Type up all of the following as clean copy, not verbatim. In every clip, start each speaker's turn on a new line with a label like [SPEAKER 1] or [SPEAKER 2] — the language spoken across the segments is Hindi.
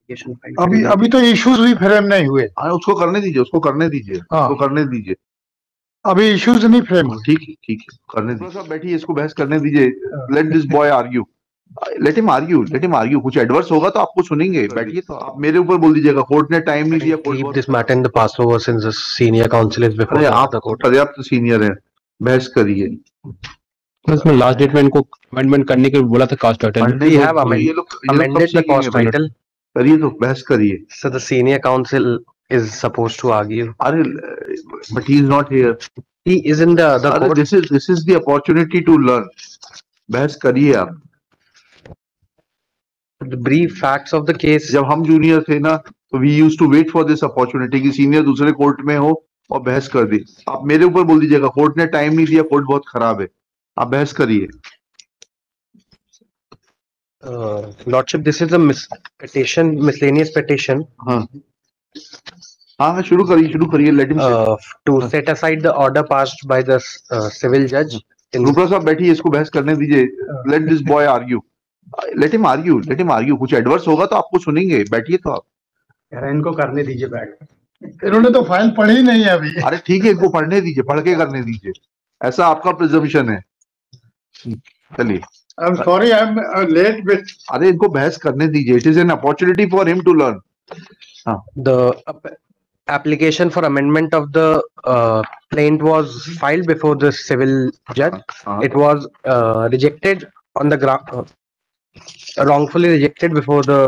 [SPEAKER 1] अभी अभी तो इश्यूज भी फ्रेम नहीं हुए।
[SPEAKER 2] उसको करने दीजिए, उसको करने दीजिए, उसको करने दीजिए।
[SPEAKER 1] अभी इश्यूज नहीं फ्रेम हुए।
[SPEAKER 2] ठीक है, ठीक है, करने दीजिए। सब बैठिए, इसको बहस करने दीजिए। Let this boy argue, let him argue, let him argue. कुछ एडवर्स होगा तो आपको सुनेंगे। बैठिए, तो आप मेरे ऊपर बोल दीजिएगा कोर्ट ने टाइम नहीं दिया।
[SPEAKER 3] Leave this matter in the Passover since the senior counsel is before
[SPEAKER 2] अरे
[SPEAKER 3] the
[SPEAKER 2] आप
[SPEAKER 3] court.
[SPEAKER 2] पर्याप्त सीनियर हैं, बहस करिए।
[SPEAKER 4] इसमें लास्ट डेट में इनको अमेंडमेंट करने के लिए बोला था caste title.
[SPEAKER 3] We have amended the cost title.
[SPEAKER 2] करिए, तो बहस करिए।
[SPEAKER 3] So the senior counsel is supposed to argue.
[SPEAKER 2] अरे but he is not here.
[SPEAKER 3] He is in the other court.
[SPEAKER 2] This is the opportunity to learn. बहस करिए आप।
[SPEAKER 3] The brief facts of the case.
[SPEAKER 2] जब हम जूनियर थे ना, तो we used to wait for this opportunity कि सीनियर दूसरे कोर्ट में हो और बहस कर दी। आप मेरे ऊपर बोल दीजिएगा कोर्ट ने टाइम नहीं दिया, कोर्ट बहुत खराब है। आप बहस करिए।
[SPEAKER 3] Lordship, this is a petition, miscellaneous petition.
[SPEAKER 2] हाँ हाँ, शुरू करिए। Let him
[SPEAKER 3] to set aside the order passed by the civil judge.
[SPEAKER 2] रूपा साहब बैठिए, इसको बहस करने दीजिए। Let this boy argue, let him argue, let him argue। कुछ एडवर्स होगा तो आपको सुनेंगे। बैठिए, तो आप
[SPEAKER 1] इनको करने दीजिए बैठ। इन्होंने तो फाइल पढ़ी नहीं है अभी।
[SPEAKER 2] अरे ठीक है, इनको पढ़ने दीजिए, पढ़ के करने दीजिए। ऐसा आपका प्रिजम्पशन है। चलिए।
[SPEAKER 1] I'm sorry, I'm late with.
[SPEAKER 2] अरे इनको बहस करने दीजिए। It is an opportunity for him to learn.
[SPEAKER 3] The application for amendment of the plaint was filed before the civil judge. It was rejected on the ground, wrongfully rejected before the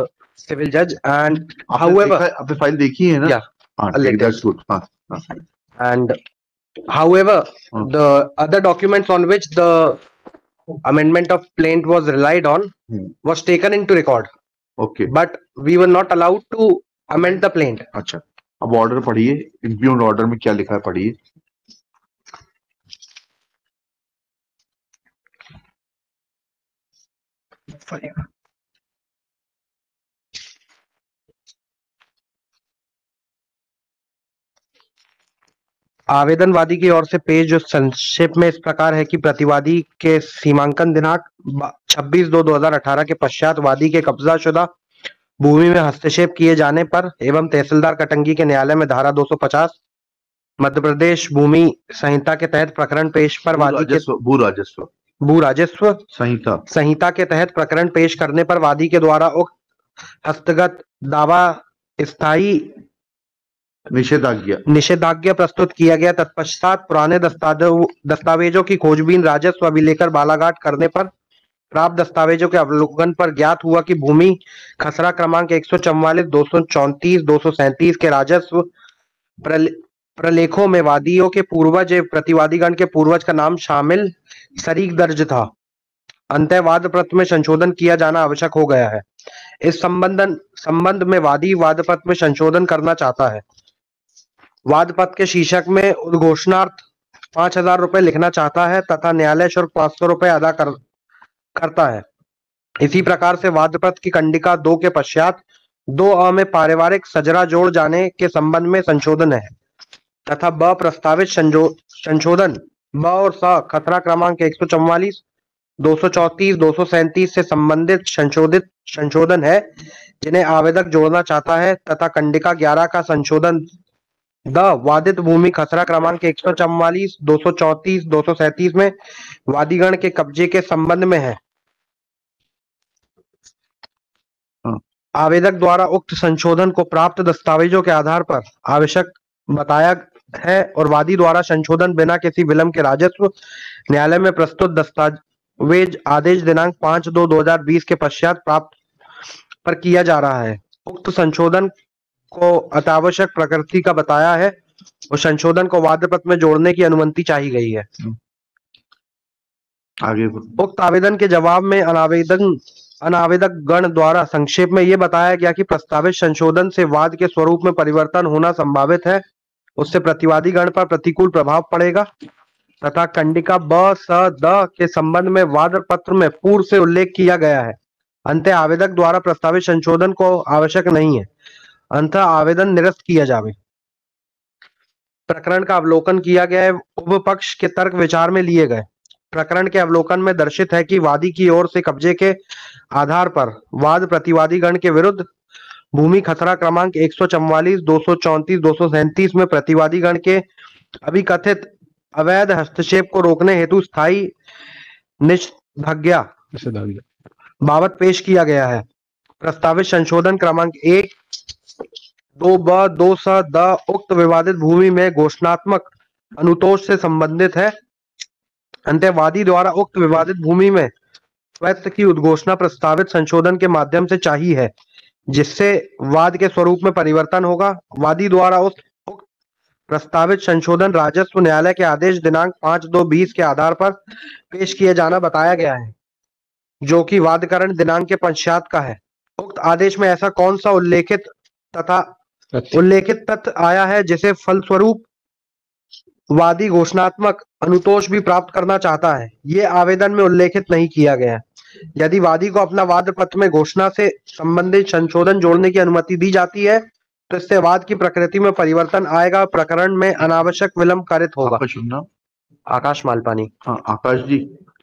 [SPEAKER 3] civil judge. And however,
[SPEAKER 2] आपने फाइल देखी है ना?
[SPEAKER 3] Yeah.
[SPEAKER 2] That's good.
[SPEAKER 3] And however, the other documents on which the amendment of plaint was relied on was taken into record.
[SPEAKER 2] Okay.
[SPEAKER 3] But we were not allowed to amend the plaint.
[SPEAKER 2] अच्छा, अब ऑर्डर पढ़िए। इम्प्यूग्ड ऑर्डर में क्या लिखा है, पढ़िए।
[SPEAKER 3] आवेदनवादी की ओर से पेश जो संक्षेप में इस प्रकार है कि प्रतिवादी के सीमांकन दिनांक 26/2/2018 के पश्चात वादी के कब्जाशुदा भूमि में हस्तक्षेप किए जाने पर एवं तहसीलदार कटंगी के न्यायालय में धारा 250 मध्य प्रदेश भूमि संहिता के तहत प्रकरण पेश पर वादी के भू राजस्व संहिता के तहत प्रकरण पेश करने पर वादी के द्वारा उक्त हस्तगत दावा स्थायी निषेधाज्ञा प्रस्तुत किया गया। तत्पश्चात पुराने दस्तावेजों की खोजबीन राजस्व अभिलेखर बालाघाट करने पर प्राप्त दस्तावेजों के अवलोकन पर ज्ञात हुआ कि भूमि खसरा क्रमांक 144, 234, 237 के राजस्व प्रलेखों में वादियों के पूर्वज एवं प्रतिवादीगण के पूर्वज का नाम शामिल शरीक दर्ज था। अंतः वाद पत्र में संशोधन किया जाना आवश्यक हो गया है। इस संबंध में वादी वाद पत्र में संशोधन करना चाहता है। वाद पत्र के शीर्षक में उद्घोषणार्थ 5,000 रुपए लिखना चाहता है तथा न्यायालय शुल्क 500 रुपए अदा करता है। इसी प्रकार से वाद पत्र की कंडिका 2 के पश्चात 2 में पारिवारिक सजरा जोड़ जाने के संबंध में संशोधन है तथा ब प्रस्तावित संशोधन ब और स खतरा क्रमांक 144, 234, 237 से संबंधित संशोधन है जिन्हें आवेदक जोड़ना चाहता है तथा कंडिका 11 का संशोधन द वादित भूमि खसरा क्रमांक 144, 234, 237 में वादीगण के कब्जे के संबंध में है। आवेदक द्वारा उक्त संशोधन को प्राप्त दस्तावेजों के आधार पर आवश्यक बताया है और वादी द्वारा संशोधन बिना किसी विलंब के राजस्व न्यायालय में प्रस्तुत दस्तावेज आदेश दिनांक 5/2/2020 के पश्चात प्राप्त पर किया जा रहा है। उक्त संशोधन को अत्यावश्यक प्रकृति का बताया है और संशोधन को वाद पत्र में जोड़ने की अनुमति चाहिए गई है।
[SPEAKER 2] आगे
[SPEAKER 3] उक्त आवेदन के जवाब में अनावेदक गण द्वारा संक्षेप में यह बताया गया कि प्रस्तावित संशोधन से वाद के स्वरूप में परिवर्तन होना संभावित है, उससे प्रतिवादी गण पर प्रतिकूल प्रभाव पड़ेगा तथा कंडिका ब स द के संबंध में वाद पत्र में पूर्व से उल्लेख किया गया है। अंतः आवेदक द्वारा प्रस्तावित संशोधन को आवश्यक नहीं है, अंतः आवेदन निरस्त किया जावे। प्रकरण का अवलोकन किया गया है। उभय पक्ष के तर्क विचार में लिए गए। प्रकरण के अवलोकन में दर्शित है कि वादी की ओर से कब्जे के आधार पर वाद प्रतिवादी गण के विरुद्ध भूमि खतरा क्रमांक 144, 234, 237 में प्रतिवादी गण के अभिकथित अवैध हस्तक्षेप को रोकने हेतु स्थायी निषेधाज्ञा बाबत पेश किया गया है। प्रस्तावित संशोधन क्रमांक 1, 2ब, 2स, द उक्त विवादित भूमि में घोषणात्मक अनुतोष से संबंधित है। अंतःवादी द्वारा उक्त विवादित भूमि में स्वत्व की उद्घोषणा प्रस्तावित संशोधन के माध्यम से चाहिए है, जिससे वाद के स्वरूप में परिवर्तन होगा। वादी द्वारा उक्त प्रस्तावित संशोधन राजस्व न्यायालय के आदेश दिनांक 5/2/20 के आधार पर पेश किए जाना बताया गया है, जो कि वादकरण दिनांक के पश्चात का है। उक्त आदेश में ऐसा कौन सा उल्लेखित तथ्य आया है जिसे फलस्वरूप वादी घोषणात्मक अनुतोष भी प्राप्त करना चाहता है? ये आवेदन में उल्लेखित नहीं किया गया है। यदि वादी को अपना वाद पत्र में घोषणा से संबंधित संशोधन जोड़ने की अनुमति दी जाती है तो इससे वाद की प्रकृति में परिवर्तन आएगा, प्रकरण में अनावश्यक विलंब कारित होगा।
[SPEAKER 2] आपका शुभ नाम?
[SPEAKER 3] आकाश मालपानी।
[SPEAKER 2] हाँ आकाश जी,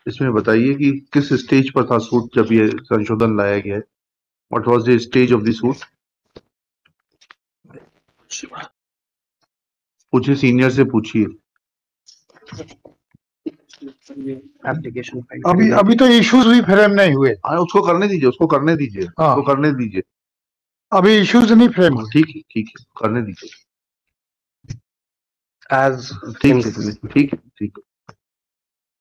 [SPEAKER 2] इसमें बताइए कि किस स्टेज पर था सूट जब ये संशोधन लाया गया है? What was the stage of the suit? पूछिए, सीनियर से पूछिए।
[SPEAKER 3] एप्लीकेशन
[SPEAKER 1] अभी तो इश्यूज भी फ्रेम नहीं हुए।
[SPEAKER 2] हाँ, उसको करने दीजिए, उसको करने दीजिए,
[SPEAKER 1] हाँ।
[SPEAKER 2] उसको करने दीजिए।
[SPEAKER 1] अभी इश्यूज नहीं फ्रेम हुए।
[SPEAKER 2] ठीक है, करने दीजिए।
[SPEAKER 3] एज
[SPEAKER 2] ठीक है।